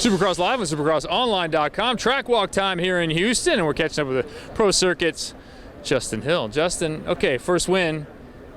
Supercross Live on supercrossonline.com. Track walk time here in Houston, and we're catching up with the Pro Circuit's Justin Hill. Justin, okay, first win,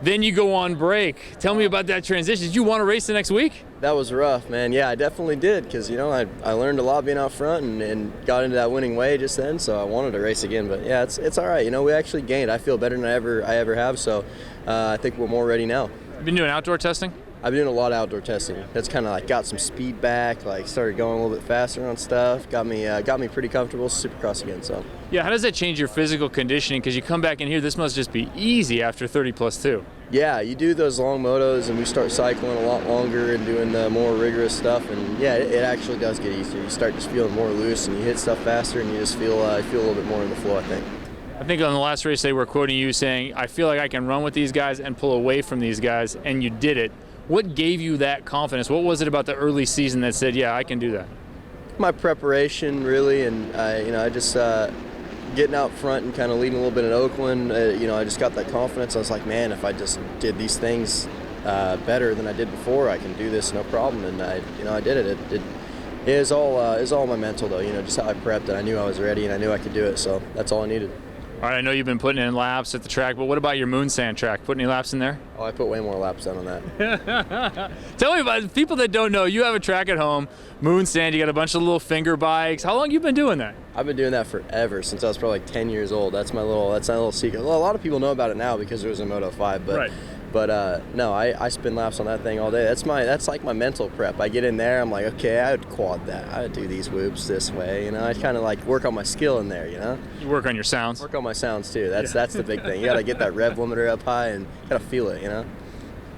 then you go on break. Tell me about that transition. Did you want to race the next week? That was rough, man. Yeah, I definitely did, because, you know, I learned a lot being out front and got into that winning way just then, so I wanted to race again. But yeah, it's all right. You know, we actually gained. I feel better than I ever have, so I think we're more ready now. You've been doing outdoor testing? I've been doing a lot of outdoor testing. That's kind of like got some speed back, like started going a little bit faster on stuff, got me pretty comfortable Supercross again. So yeah, how does that change your physical conditioning? Because you come back in here, this must just be easy after 30+2. Yeah, you do those long motos and we start cycling a lot longer and doing the more rigorous stuff, and yeah, it actually does get easier. You start just feeling more loose and you hit stuff faster and you just feel a little bit more in the flow, I think. I think on the last race they were quoting you saying, I feel like I can run with these guys and pull away from these guys, and you did it. What gave you that confidence? What was it about the early season that said, yeah, I can do that? My preparation, really, and I just getting out front and kind of leading a little bit in Oakland. I just got that confidence. I was like, man, if I just did these things better than I did before, I can do this no problem. And I did it. It is all my mental though. You know, just how I prepped, and I knew I was ready, and I knew I could do it. So that's all I needed. All right, I know you've been putting in laps at the track, but what about your moon sand track? Put any laps in there? Oh, I put way more laps down on that. Tell me about it. People that don't know, you have a track at home, moon sand, you got a bunch of little finger bikes. How long have you been doing that? I've been doing that forever, since I was probably like 10 years old. That's my little secret. Well, a lot of people know about it now because it was in Moto 5, but. Right. But no, I spin laps on that thing all day. That's like my mental prep. I get in there, I'm like, okay, I would quad that. I would do these whoops this way, you know. I kind of like work on my skill in there, you know. You work on your sounds. Work on my sounds too. That's the big thing. You got to get that rev limiter up high and got to feel it, you know.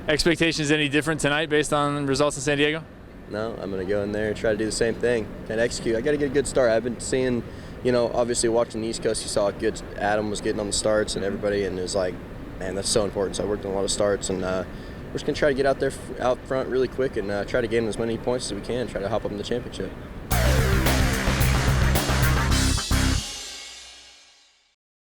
Expectations any different tonight based on results in San Diego? No, I'm gonna go in there and try to do the same thing and execute. I got to get a good start. I've been seeing, you know, obviously watching the East Coast, you saw how good Adam was getting on the starts and everybody, and it was like, man, that's so important. So I worked on a lot of starts, and we're just going to try to get out front really quick and try to gain as many points as we can, try to hop up in the championship.